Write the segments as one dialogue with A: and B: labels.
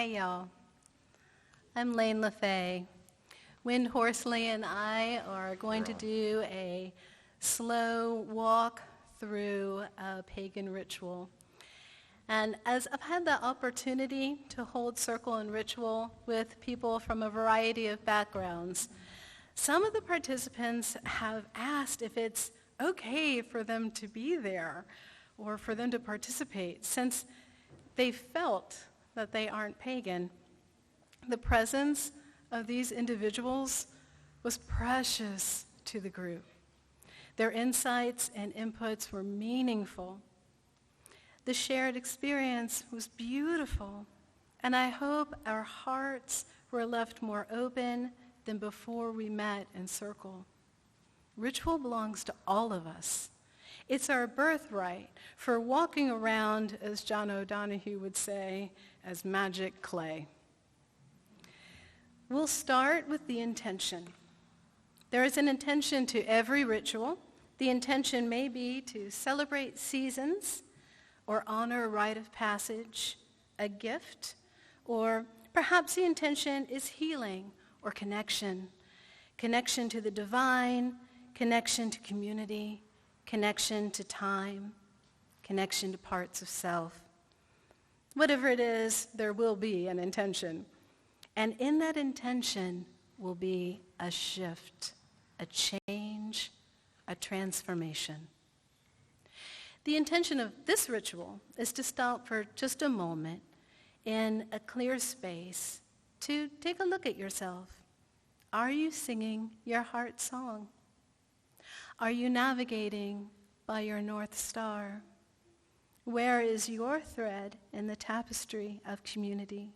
A: Hey y'all, I'm Lane LaFay. Wind Horsley and I are going to do a slow walk through a pagan ritual. And as I've had the opportunity to hold circle and ritual with people from a variety of backgrounds, some of the participants have asked if it's okay for them to be there or for them to participate, since they felt that they aren't pagan. The presence of these individuals was precious to the group. Their insights and inputs were meaningful. The shared experience was beautiful, and I hope our hearts were left more open than before we met in circle. Ritual belongs to all of us. It's our birthright for walking around, as John O'Donohue would say, as magic clay. We'll start with the intention. There is an intention to every ritual. The intention may be to celebrate seasons or honor a rite of passage, a gift, or perhaps the intention is healing or connection. Connection to the divine, connection to community, connection to time, connection to parts of self. Whatever it is, there will be an intention. And in that intention will be a shift, a change, a transformation. The intention of this ritual is to stop for just a moment in a clear space to take a look at yourself. Are you singing your heart song? Are you navigating by your North Star? Where is your thread in the tapestry of community?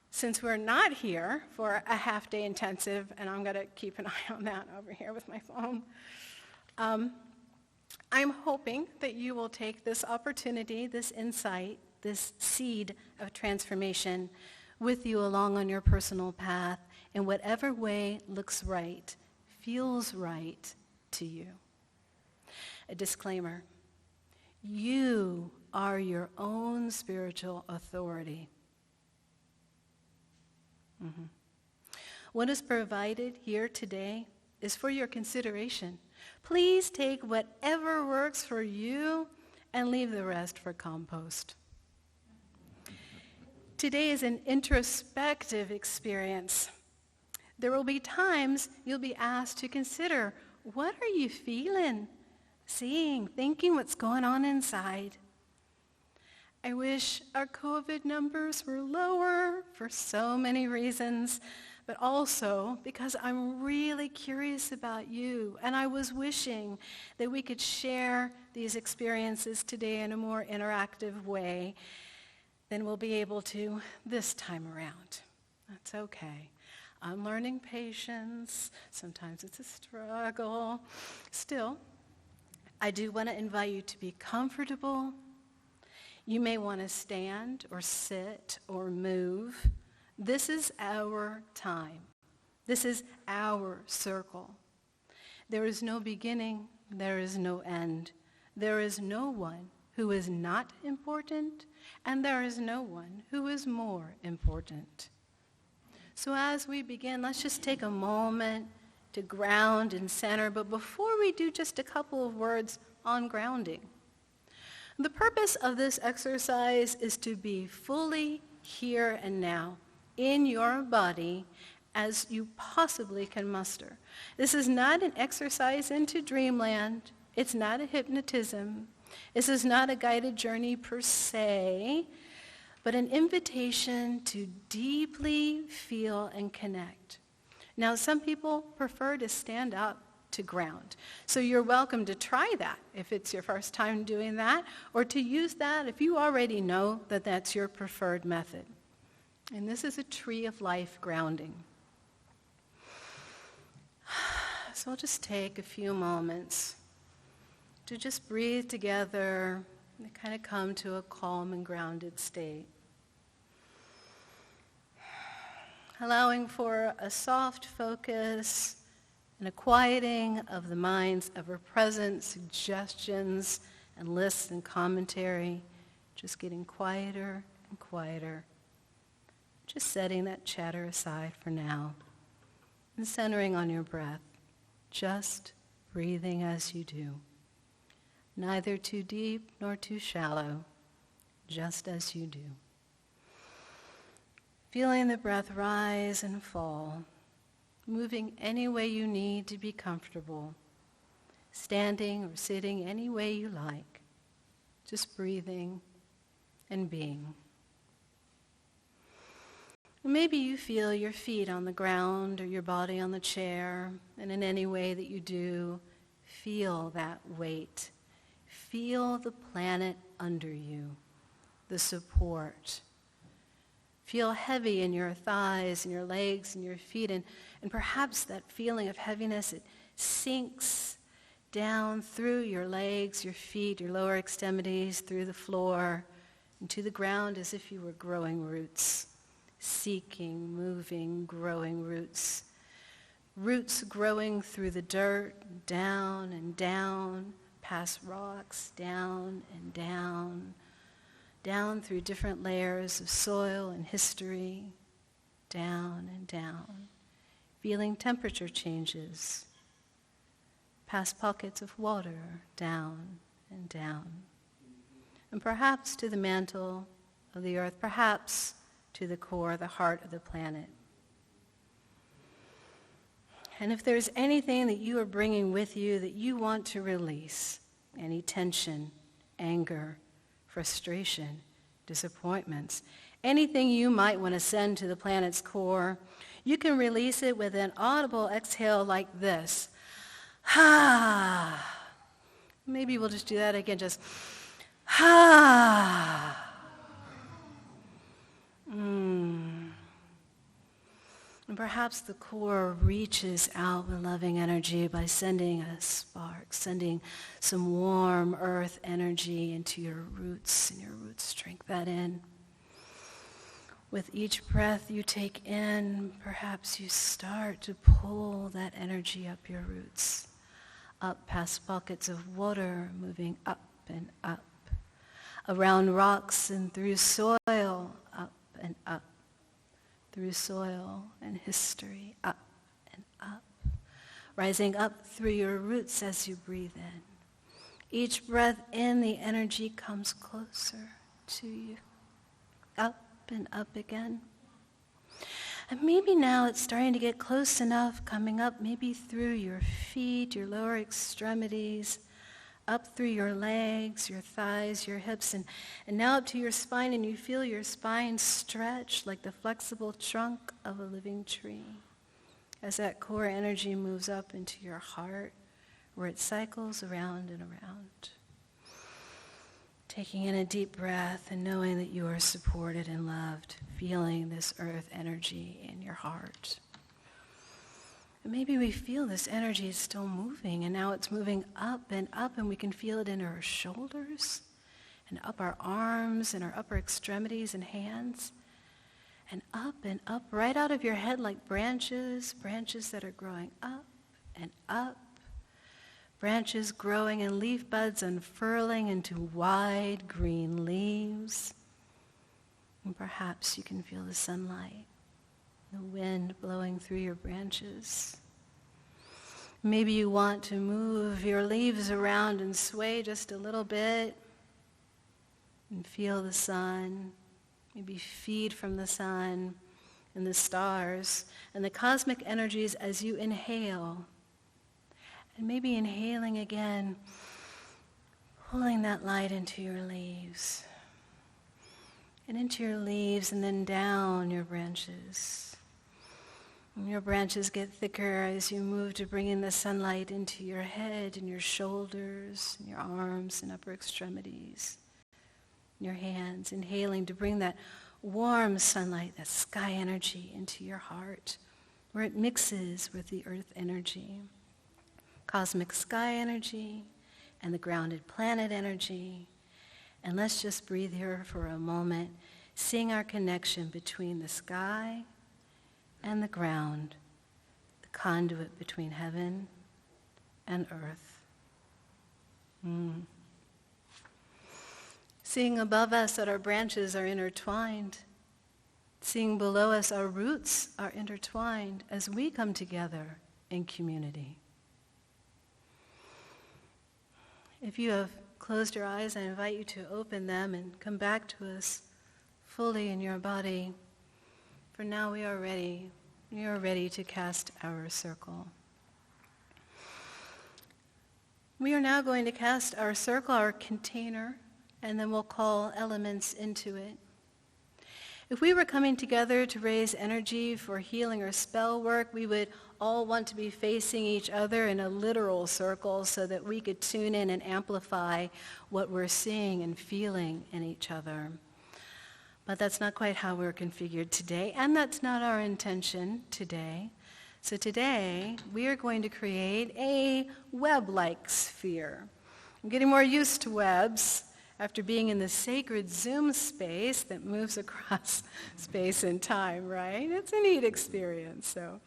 A: Since we're not here for a half-day intensive, and I'm going to keep an eye on that over here with my phone, I'm hoping that you will take this opportunity, this insight, this seed of transformation with you along on your personal path in whatever way looks right, feels right to you. A disclaimer: you are your own spiritual authority. What is provided here today is for your consideration. Please take whatever works for you and leave the rest for compost. Today is an introspective experience. There will be times you'll be asked to consider, what are you feeling, seeing, thinking, what's going on inside? I wish our COVID numbers were lower for so many reasons, but also because I'm really curious about you, and I was wishing that we could share these experiences today in a more interactive way than we'll be able to this time around. That's okay. I'm learning patience. Sometimes it's a struggle. Still, I do want to invite you to be comfortable. You may want to stand or sit or move. This is our time. This is our circle. There is no beginning. There is no end. There is no one who is not important, and there is no one who is more important. So as we begin, let's just take a moment to ground and center. But before we do, just a couple of words on grounding. The purpose of this exercise is to be fully here and now in your body as you possibly can muster. This is not an exercise into dreamland. It's not a hypnotism. This is not a guided journey per se, but an invitation to deeply feel and connect. Now, some people prefer to stand up to ground. So you're welcome to try that if it's your first time doing that, or to use that if you already know that that's your preferred method. And this is a tree of life grounding. So I'll just take a few moments to just breathe together and kind of come to a calm and grounded state. Allowing for a soft focus and a quieting of the mind's ever-present suggestions and lists and commentary, just getting quieter and quieter Just setting that chatter aside for now and centering on your breath, just breathing as you do. Neither too deep nor too shallow, just as you do. Feeling the breath rise and fall, moving any way you need to be comfortable, standing or sitting any way you like, just breathing and being. Maybe you feel your feet on the ground or your body on the chair, and in any way that you do, feel that weight. Feel the planet under you, the support. Feel heavy in your thighs and your legs and your feet, and perhaps that feeling of heaviness, it sinks down through your legs, your feet, your lower extremities, through the floor, and to the ground as if you were growing roots. Seeking, moving, growing roots. Roots growing through the dirt, down and down, past rocks, down and down, down through different layers of soil and history, down and down, feeling temperature changes, past pockets of water, down and down, and perhaps to the mantle of the earth, perhaps to the core, the heart of the planet. And if there's anything that you are bringing with you that you want to release, any tension, anger, frustration, disappointments, anything you might want to send to the planet's core, you can release it with an audible exhale like this. Ha! Maybe we'll just do that again, just ha! And perhaps the core reaches out with loving energy by sending a spark, sending some warm earth energy into your roots, and your roots drink that in. With each breath you take in, perhaps you start to pull that energy up your roots, up past pockets of water, moving up and up, around rocks and through soil, up and up, through soil and history, up and up, rising up through your roots as you breathe in. Each breath in, the energy comes closer to you, up and up again. And maybe now it's starting to get close enough, coming up maybe through your feet, your lower extremities, up through your legs, your thighs, your hips, and now up to your spine, and you feel your spine stretch like the flexible trunk of a living tree as that core energy moves up into your heart, where it cycles around and around. Taking in a deep breath and knowing that you are supported and loved, feeling this earth energy in your heart. And maybe we feel this energy is still moving, and now it's moving up, and we can feel it in our shoulders and up our arms and our upper extremities and hands, and up right out of your head like branches that are growing up and up, branches growing and leaf buds unfurling into wide green leaves. And perhaps you can feel the sunlight, the wind blowing through your branches. Maybe you want to move your leaves around and sway just a little bit and feel the sun, maybe feed from the sun and the stars and the cosmic energies as you inhale. And maybe inhaling again, pulling that light into your leaves. And into your leaves and then down your branches. And your branches get thicker as you move to bring in the sunlight into your head and your shoulders and your arms and upper extremities. And your hands, inhaling to bring that warm sunlight, that sky energy into your heart, where it mixes with the earth energy. Cosmic sky energy and the grounded planet energy. And let's just breathe here for a moment, seeing our connection between the sky and the ground, the conduit between heaven and earth. Seeing above us that our branches are intertwined, Seeing below us our roots are intertwined as we come together in community. If you have closed your eyes, I invite you to open them and come back to us fully in your body. For now we are ready. We are ready to cast our circle. We are now going to cast our circle, our container, and then we'll call elements into it. If we were coming together to raise energy for healing or spell work, we would all want to be facing each other in a literal circle so that we could tune in and amplify what we're seeing and feeling in each other. But that's not quite how we're configured today, and that's not our intention today. So today, we are going to create a web-like sphere. I'm getting more used to webs after being in the sacred Zoom space that moves across space and time, right? It's a neat experience. So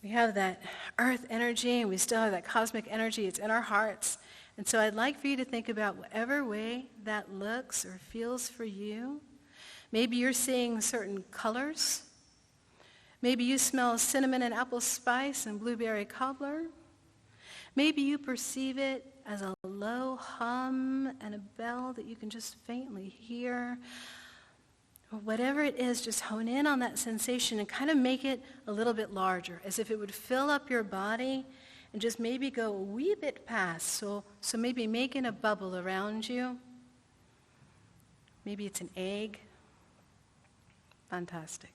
A: we have that earth energy, and we still have that cosmic energy. It's in our hearts. And so I'd like for you to think about whatever way that looks or feels for you. Maybe you're seeing certain colors. Maybe you smell cinnamon and apple spice and blueberry cobbler. Maybe you perceive it as a low hum and a bell that you can just faintly hear. Or whatever it is, just hone in on that sensation and kind of make it a little bit larger, as if it would fill up your body and just maybe go a wee bit past. So maybe making a bubble around you. Maybe it's an egg. Fantastic.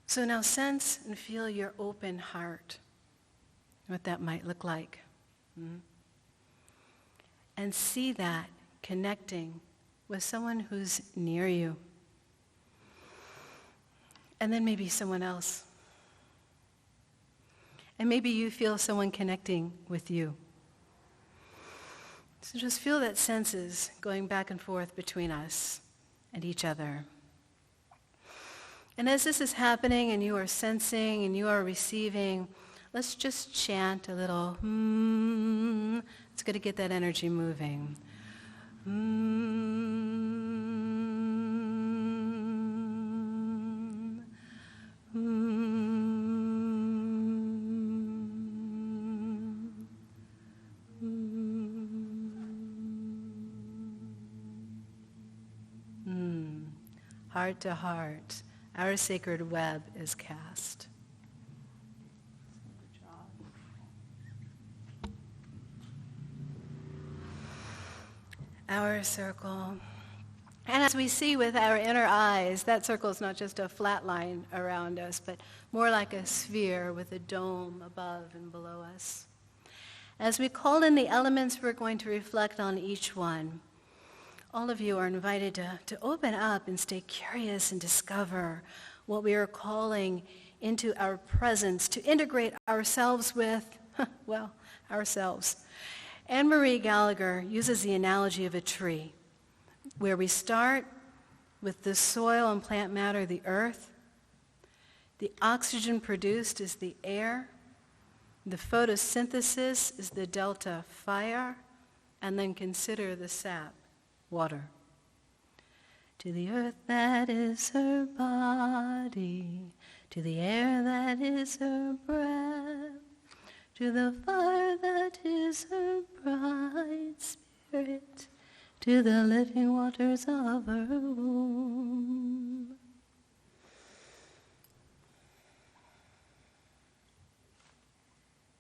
A: So now sense and feel your open heart, what that might look like. And see that connecting with someone who's near you. And then maybe someone else. And maybe you feel someone connecting with you. So just feel that senses going back and forth between us and each other. And as this is happening and you are sensing and you are receiving, let's just chant a little. It's going to get that energy moving. Heart to heart, our sacred web is cast. Our circle. And as we see with our inner eyes, that circle is not just a flat line around us, but more like a sphere with a dome above and below us. As we call in the elements, we're going to reflect on each one. All of you are invited to open up and stay curious and discover what we are calling into our presence, to integrate ourselves with, ourselves. Anne-Marie Gallagher uses the analogy of a tree, where we start with the soil and plant matter, the earth. The oxygen produced is the air. The photosynthesis is the delta fire. And then consider the sap, water. To the earth that is her body, to the air that is her breath, to the fire that is her bright spirit, to the living waters of her womb.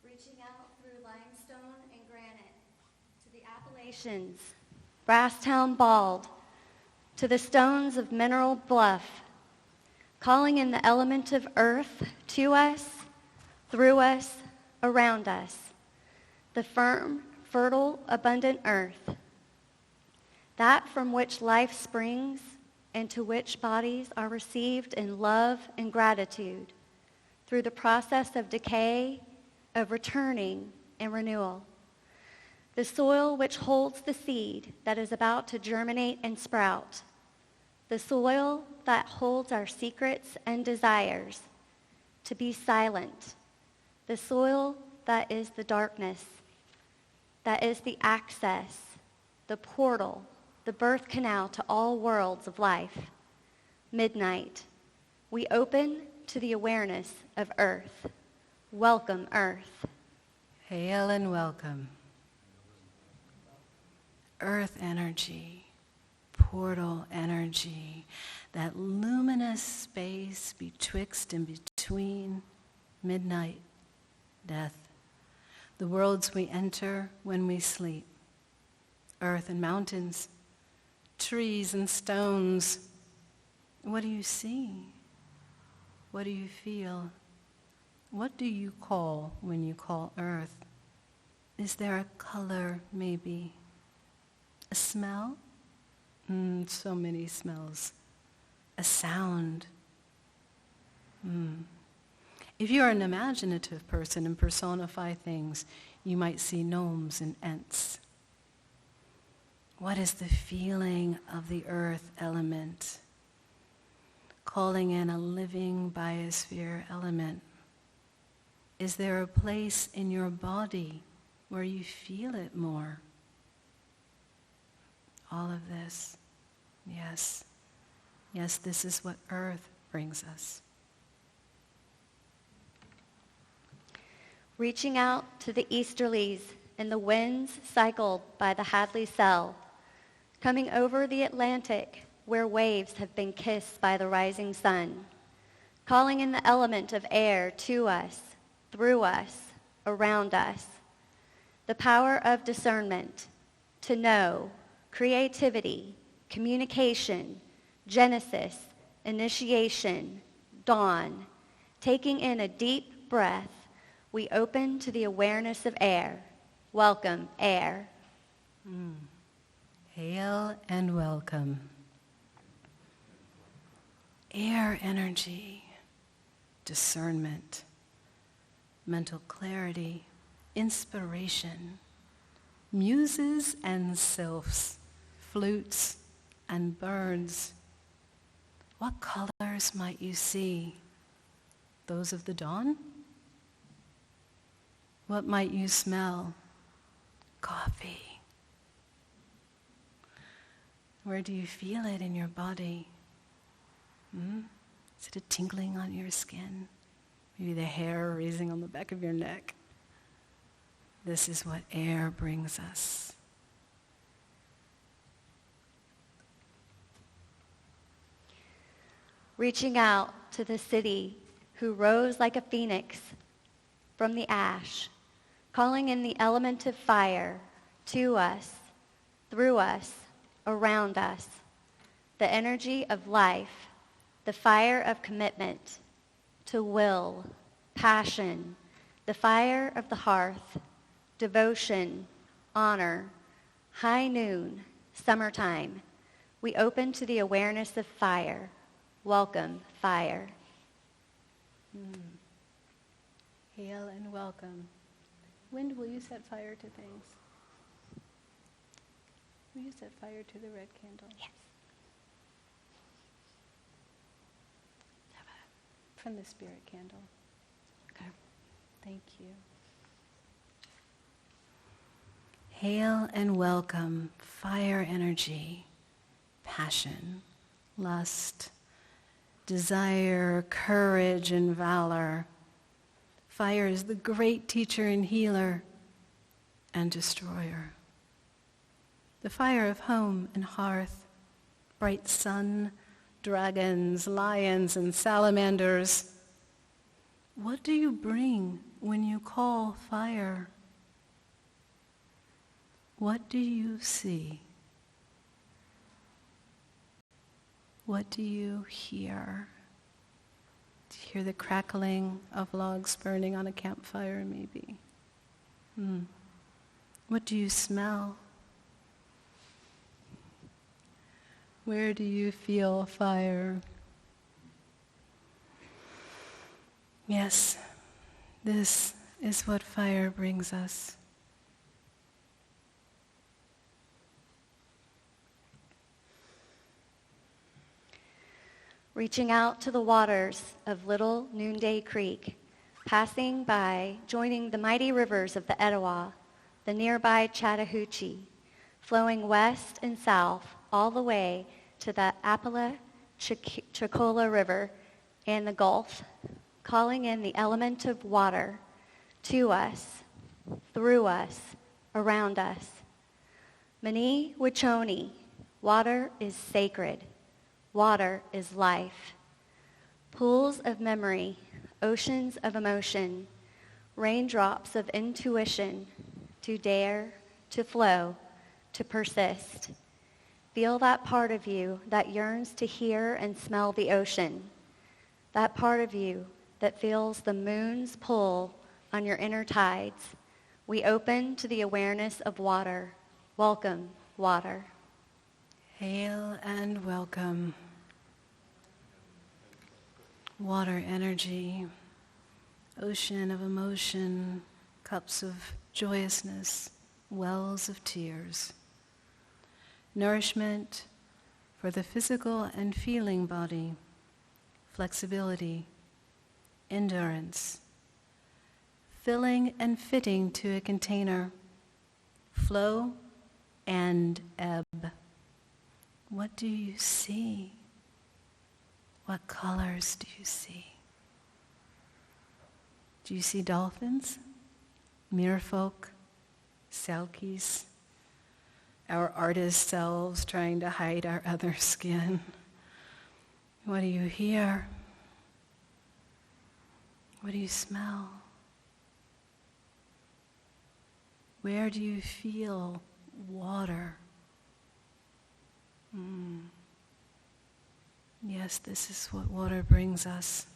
B: Reaching out through limestone and granite to the Appalachians, Brasstown bald, to the stones of Mineral Bluff, calling in the element of earth to us, through us, around us, the firm, fertile, abundant earth, that from which life springs and to which bodies are received in love and gratitude through the process of decay, of returning and renewal. The soil which holds the seed that is about to germinate and sprout. The soil that holds our secrets and desires to be silent. The soil that is the darkness, that is the access, the portal the birth canal to all worlds of life. Midnight, we open to the awareness of Earth. Welcome, Earth.
A: Hail and welcome. Earth energy, portal energy, that luminous space betwixt and between midnight, death, the worlds we enter when we sleep, earth and mountains, trees and stones. What do you see? What do you feel? What do you call when you call earth? Is there a color, maybe? A smell? So many smells. A sound. If you are an imaginative person and personify things, you might see gnomes and ents. What is the feeling of the earth element? Calling in a living biosphere element. Is there a place in your body where you feel it more? All of this. Yes. Yes, this is what earth brings us.
B: Reaching out to the easterlies and the winds cycled by the Hadley cell, coming over the Atlantic where waves have been kissed by the rising sun, calling in the element of air to us, through us, around us, the power of discernment, to know, creativity, communication, genesis, initiation, dawn. Taking in a deep breath, we open to the awareness of air. Welcome, air.
A: Hail and welcome. Air energy, discernment, mental clarity, inspiration, muses and sylphs, flutes and birds. What colors might you see? Those of the dawn? What might you smell? Coffee. Where do you feel it in your body? Is it a tingling on your skin? Maybe the hair raising on the back of your neck? This is what air brings us.
B: Reaching out to the city who rose like a phoenix from the ash, calling in the element of fire to us, through us, around us, the energy of life, the fire of commitment, to will, passion, the fire of the hearth, devotion, honor, high noon, summertime. We open to the awareness of fire. Welcome, fire.
A: Hail and welcome. Wind, will you set fire to things? Will you set fire to the red candle?
B: Yes.
A: From the spirit candle.
B: Okay.
A: Thank you. Hail and welcome, fire energy, passion, lust, desire, courage, and valor. Fire is the great teacher and healer and destroyer. The fire of home and hearth, bright sun, dragons, lions, and salamanders. What do you bring when you call fire? What do you see? What do you hear? Do you hear the crackling of logs burning on a campfire, maybe? What do you smell? Where do you feel fire? Yes, this is what fire brings us.
B: Reaching out to the waters of Little Noonday Creek, passing by, joining the mighty rivers of the Etowah, the nearby Chattahoochee, flowing west and south, all the way to the Apalachicola River and the Gulf, calling in the element of water to us, through us, around us. Mani Wachoni, water is sacred. Water is life. Pools of memory, oceans of emotion, raindrops of intuition, to dare, to flow, to persist. Feel that part of you that yearns to hear and smell the ocean, that part of you that feels the moon's pull on your inner tides. We open to the awareness of water. Welcome, water.
A: Hail and welcome. Water energy, ocean of emotion, cups of joyousness, wells of tears. Nourishment for the physical and feeling body, flexibility, endurance, filling and fitting to a container, flow and ebb. What do you see? What colors do you see? Do you see dolphins, merfolk, selkies, our artist selves trying to hide our other skin? What do you hear? What do you smell? Where do you feel water? Yes, this is what water brings us.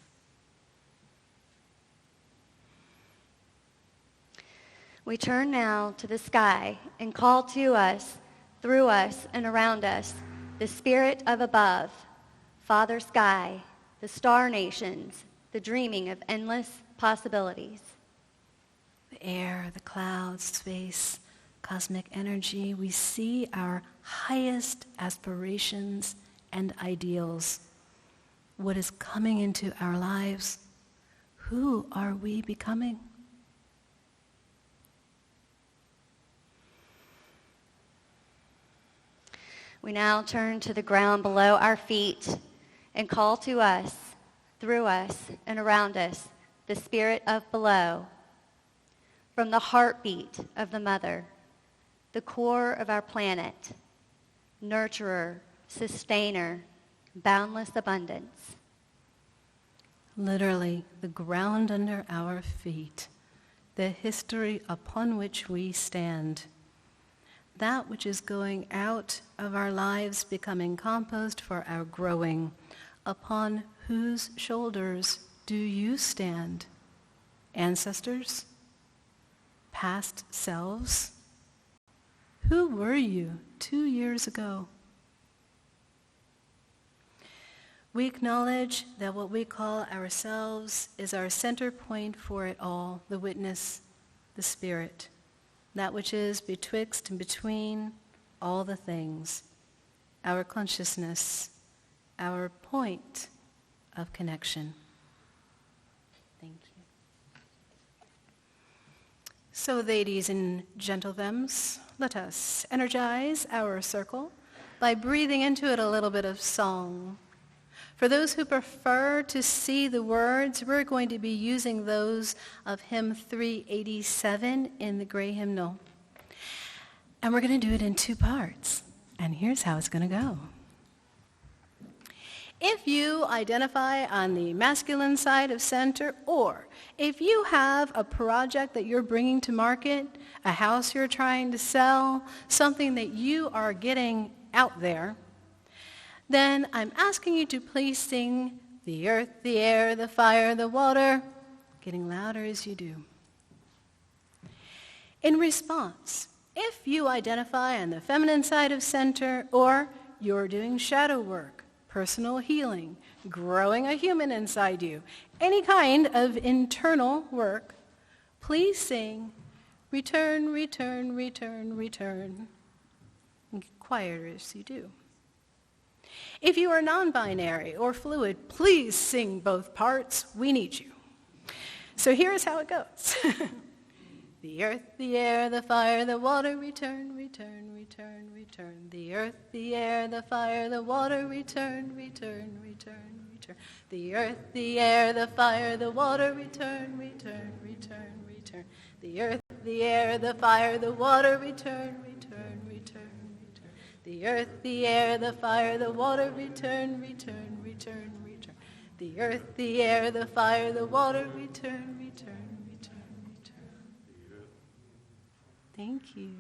B: We turn now to the sky and call to us, through us and around us, the spirit of above, Father Sky, the star nations, the dreaming of endless possibilities.
A: The air, the clouds, space, cosmic energy, we see our highest aspirations and ideals. What is coming into our lives? Who are we becoming?
B: We now turn to the ground below our feet and call to us, through us and around us, the spirit of below. From the heartbeat of the mother, the core of our planet, nurturer, sustainer, boundless abundance.
A: Literally, the ground under our feet, the history upon which we stand. That which is going out of our lives becoming compost for our growing. Upon whose shoulders do you stand? Ancestors? Past selves? Who were you 2 years ago? We acknowledge that what we call ourselves is our center point for it all, the witness, the spirit, that which is betwixt and between all the things, our consciousness, our point of connection. Thank you. So, ladies and gentlethems, let us energize our circle by breathing into it a little bit of song. For those who prefer to see the words, we're going to be using those of hymn 387 in the Gray Hymnal. And we're going to do it in 2 parts. And here's how it's going to go. If you identify on the masculine side of center, or if you have a project that you're bringing to market, a house you're trying to sell, something that you are getting out there, then I'm asking you to please sing the earth, the air, the fire, the water, getting louder as you do. In response, if you identify on the feminine side of center, or you're doing shadow work, personal healing, growing a human inside you, any kind of internal work, please sing, return, return, return, return. And get quieter as you do. If you are non-binary or fluid, please sing both parts. We need you. So here's how it goes. The earth, the air, the fire, the water, return, return, return, return. The earth, the air, the fire, the water, return, return, return, return. The earth, the air, the fire, the water, return, return, return, return. The earth, the air, the fire, the water, return, return, return, return. The earth, the air, the fire, the water, return, return, return, return. The earth, the air, the fire, the water, return, return, return, return. Thank you.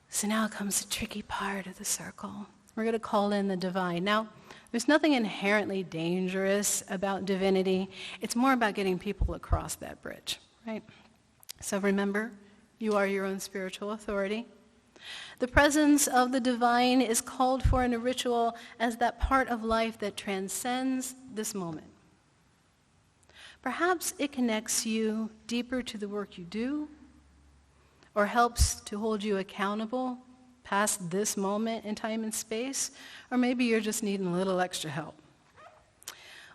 A: So now comes the tricky part of the circle. We're going to call in the divine. Now, there's nothing inherently dangerous about divinity. It's more about getting people across that bridge, right? So remember, you are your own spiritual authority. The presence of the divine is called for in a ritual as that part of life that transcends this moment. Perhaps it connects you deeper to the work you do, or helps to hold you accountable past this moment in time and space, or maybe you're just needing a little extra help.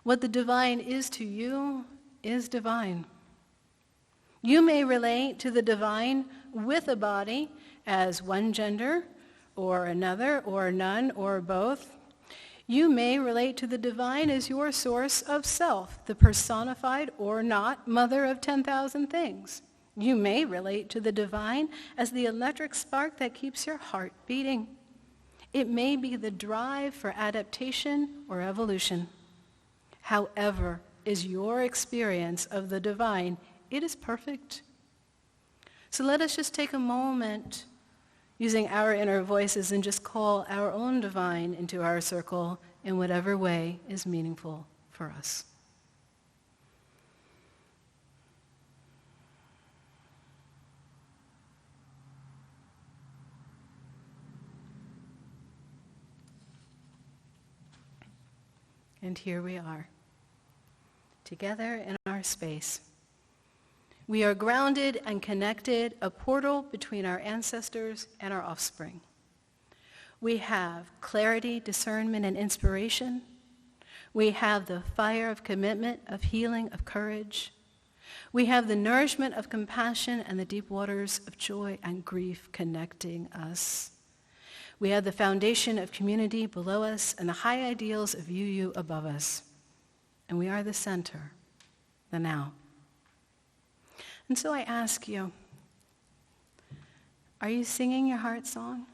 A: What the divine is to you is divine. You may relate to the divine with a body as one gender, or another, or none, or both. You may relate to the divine as your source of self, the personified or not mother of 10,000 things. You may relate to the divine as the electric spark that keeps your heart beating. It may be the drive for adaptation or evolution. However is your experience of the divine, it is perfect. So let us just take a moment using our inner voices and just call our own divine into our circle in whatever way is meaningful for us. And here we are, together in our space. We are grounded and connected, a portal between our ancestors and our offspring. We have clarity, discernment, and inspiration. We have the fire of commitment, of healing, of courage. We have the nourishment of compassion and the deep waters of joy and grief connecting us. We have the foundation of community below us and the high ideals of you above us. And we are the center, the now. And so I ask you, are you singing your heart song?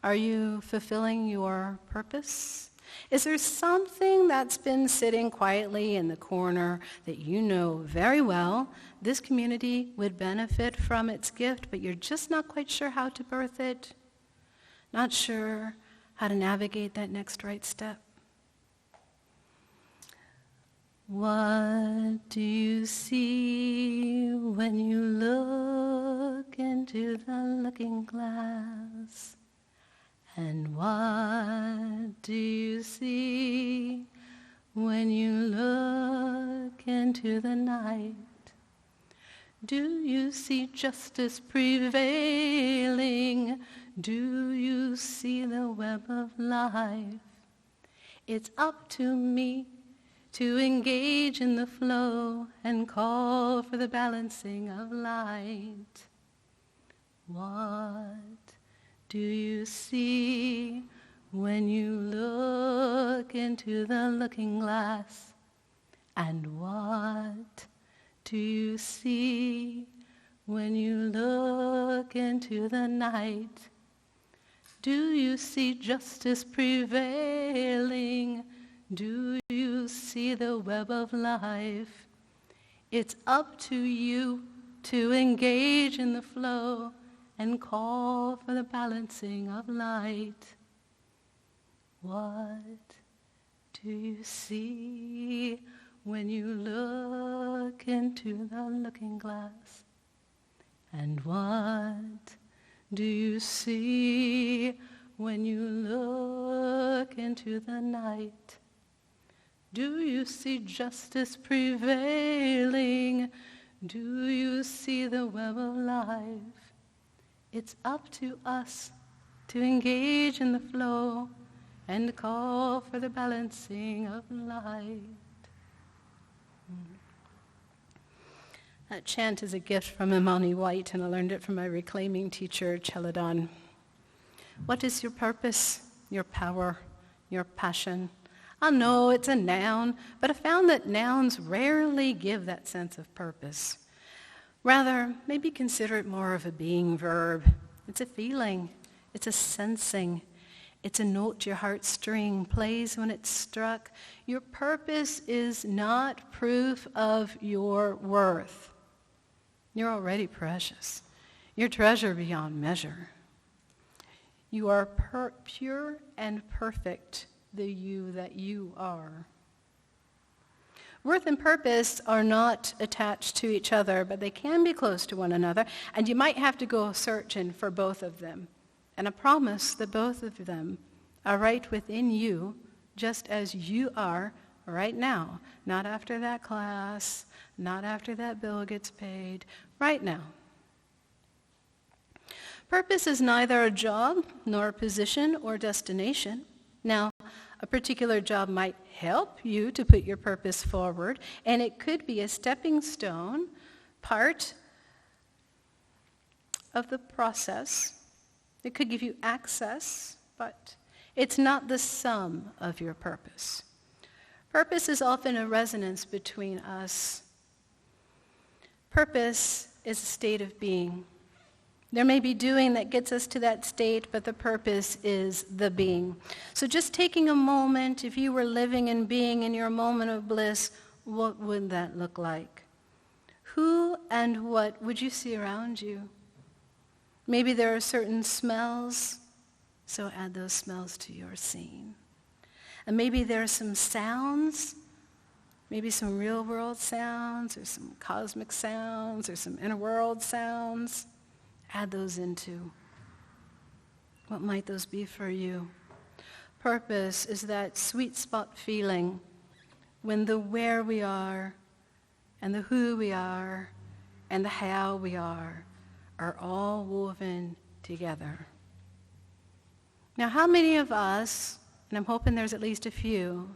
A: Are you fulfilling your purpose? Is there something that's been sitting quietly in the corner that you know very well this community would benefit from its gift, but you're just not quite sure how to birth it? Not sure how to navigate that next right step? What do you see when you look into the looking glass? And what do you see when you look into the night? Do you see justice prevailing? Do you see the web of life? It's up to me to engage in the flow and call for the balancing of light. What do you see when you look into the looking glass? And what do you see when you look into the night? Do you see justice prevailing? Do you see the web of life? It's up to you to engage in the flow and call for the balancing of light. What do you see when you look into the looking glass? And what do you see when you look into the night? Do you see justice prevailing? Do you see the web of life? It's up to us to engage in the flow and call for the balancing of light. That chant is a gift from Imani White, and I learned it from my reclaiming teacher, Cheladan. What is your purpose, your power, your passion? I know it's a noun, but I found that nouns rarely give that sense of purpose. Rather, maybe consider it more of a being verb. It's a feeling. It's a sensing. It's a note your heartstring plays when it's struck. Your purpose is not proof of your worth. You're already precious. You're treasure beyond measure. You are pure and perfect, the you that you are. Worth and purpose are not attached to each other, but they can be close to one another, and you might have to go searching for both of them. And I promise that both of them are right within you, just as you are right now. Not after that class, not after that bill gets paid, right now. Purpose is neither a job, nor a position or destination. Now, a particular job might help you to put your purpose forward, and it could be a stepping stone, part of the process. It could give you access, but it's not the sum of your purpose. Purpose is often a resonance between us. Purpose is a state of being. There may be doing that gets us to that state, but the purpose is the being. So just taking a moment, if you were living and being in your moment of bliss, what would that look like? Who and what would you see around you? Maybe there are certain smells, so add those smells to your scene. And maybe there are some sounds, maybe some real world sounds, or some cosmic sounds, or some inner world sounds. Add those into. What might those be for you? Purpose is that sweet spot feeling when the where we are and the who we are and the how we are all woven together. Now, how many of us, and I'm hoping there's at least a few,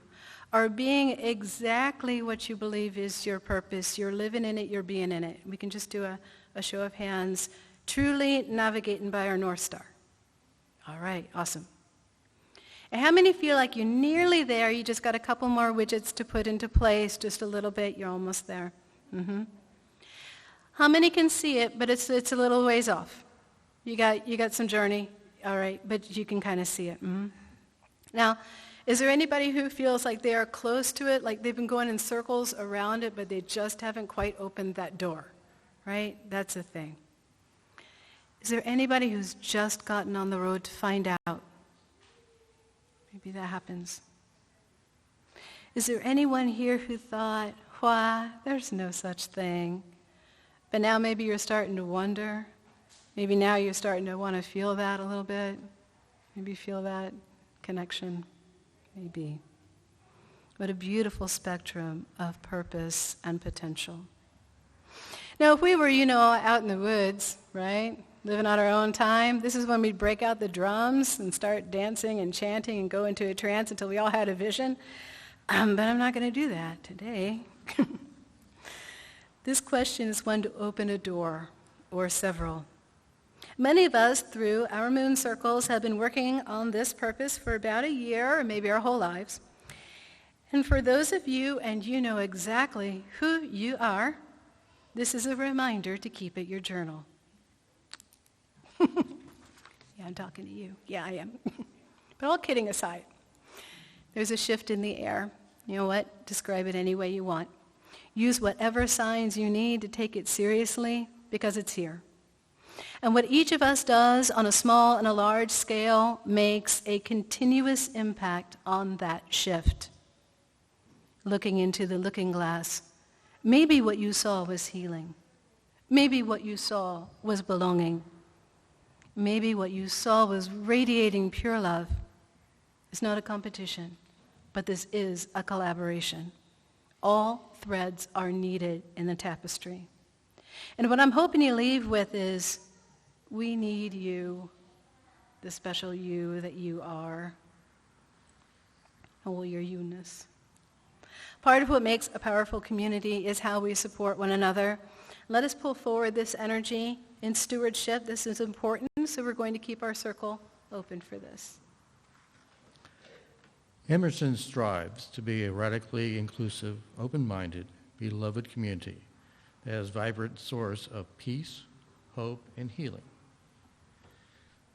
A: are being exactly what you believe is your purpose? You're living in it, you're being in it. We can just do a show of hands. Truly navigating by our North Star. All right, awesome. And how many feel like you're nearly there? You just got a couple more widgets to put into place, just a little bit. You're almost there. Mm-hmm. How many can see it, but it's a little ways off? You got some journey, all right, but you can kind of see it. Mm-hmm. Now, is there anybody who feels like they are close to it, like they've been going in circles around it, but they just haven't quite opened that door, right? That's the thing. Is there anybody who's just gotten on the road to find out? Maybe that happens. Is there anyone here who thought, why, there's no such thing? But now maybe you're starting to wonder. Maybe now you're starting to want to feel that a little bit. Maybe feel that connection. Maybe. What a beautiful spectrum of purpose and potential. Now, if we were, out in the woods, right? Living on our own time. This is when we'd break out the drums and start dancing and chanting and go into a trance until we all had a vision. But I'm not going to do that today. This question is one to open a door, or several. Many of us, through our moon circles, have been working on this purpose for about a year, or maybe our whole lives. And for those of you, and you know exactly who you are, this is a reminder to keep it your journal. Yeah, I'm talking to you. Yeah, I am. But all kidding aside, there's a shift in the air. You know what? Describe it any way you want. Use whatever signs you need to take it seriously, because it's here. And what each of us does on a small and a large scale makes a continuous impact on that shift. Looking into the looking glass, maybe what you saw was healing. Maybe what you saw was belonging. Maybe what you saw was radiating pure love. It's not a competition, but this is a collaboration. All threads are needed in the tapestry. And what I'm hoping you leave with is, we need you, the special you that you are, all your you-ness. Part of what makes a powerful community is how we support one another. Let us pull forward this energy in stewardship. This is important, so we're going to keep our circle open for this.
C: Emerson strives to be a radically inclusive, open-minded, beloved community that has a vibrant source of peace, hope, and healing.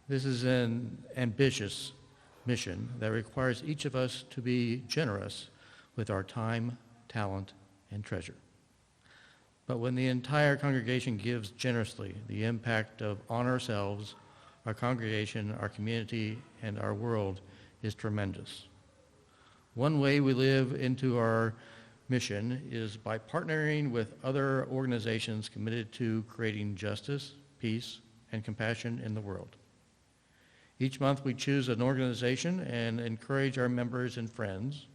C: This is an ambitious mission that requires each of us to be generous with our time, talent, and treasure. But when the entire congregation gives generously, the impact on ourselves, our congregation, our community, and our world is tremendous. One way we live into our mission is by partnering with other organizations committed to creating justice, peace, and compassion in the world. Each month we choose an organization and encourage our members and friends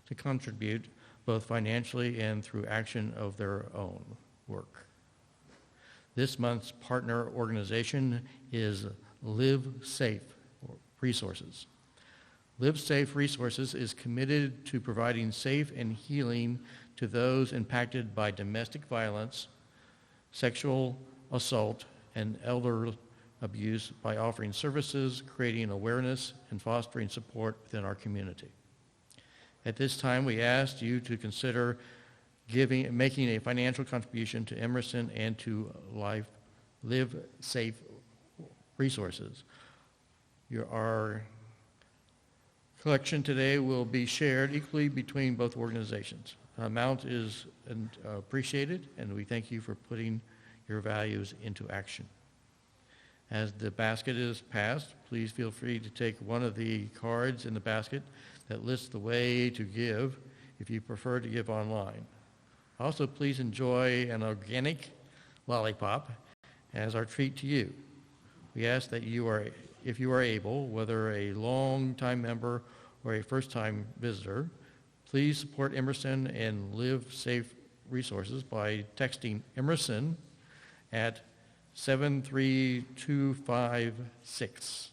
C: to contribute both financially and through action of their own work. This month's partner organization is Live Safe Resources. Live Safe Resources is committed to providing safe and healing to those impacted by domestic violence, sexual assault, and elder abuse by offering services, creating awareness, and fostering support within our community. At this time, we ask you to consider making a financial contribution to Emerson and to Live Safe Resources. Our collection today will be shared equally between both organizations. The amount is appreciated, and we thank you for putting your values into action. As the basket is passed, please feel free to take one of the cards in the basket that lists the way to give if you prefer to give online. Also, please enjoy an organic lollipop as our treat to you. We ask that if you are able, whether a long-time member or a first-time visitor, please support Emerson and Live Safe Resources by texting Emerson at 73256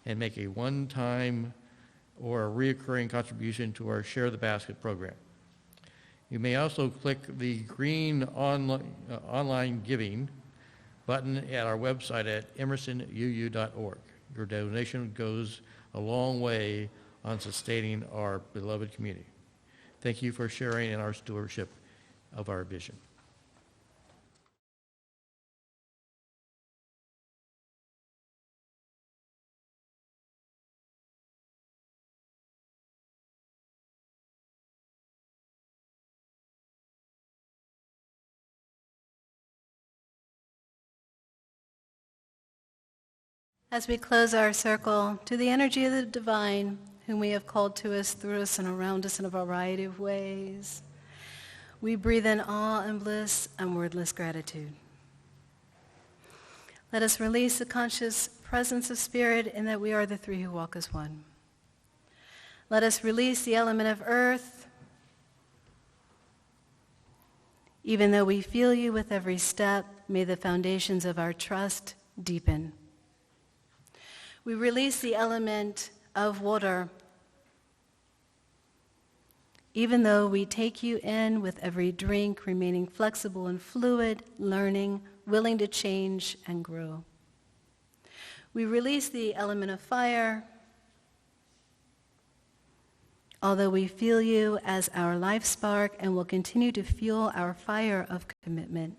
C: and make a one-time or a reoccurring contribution to our Share the Basket program. You may also click the green online giving button at our website at emersonuu.org. Your donation goes a long way on sustaining our beloved community. Thank you for sharing in our stewardship of our vision.
A: As we close our circle to the energy of the divine, whom we have called to us, through us, and around us in a variety of ways, we breathe in awe and bliss and wordless gratitude. Let us release the conscious presence of spirit in that we are the three who walk as one. Let us release the element of earth, even though we feel you with every step. May the foundations of our trust deepen. We release the element of water, even though we take you in with every drink, remaining flexible and fluid, learning, willing to change and grow. We release the element of fire, although we feel you as our life spark and will continue to fuel our fire of commitment.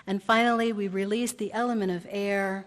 A: And finally, we release the element of air,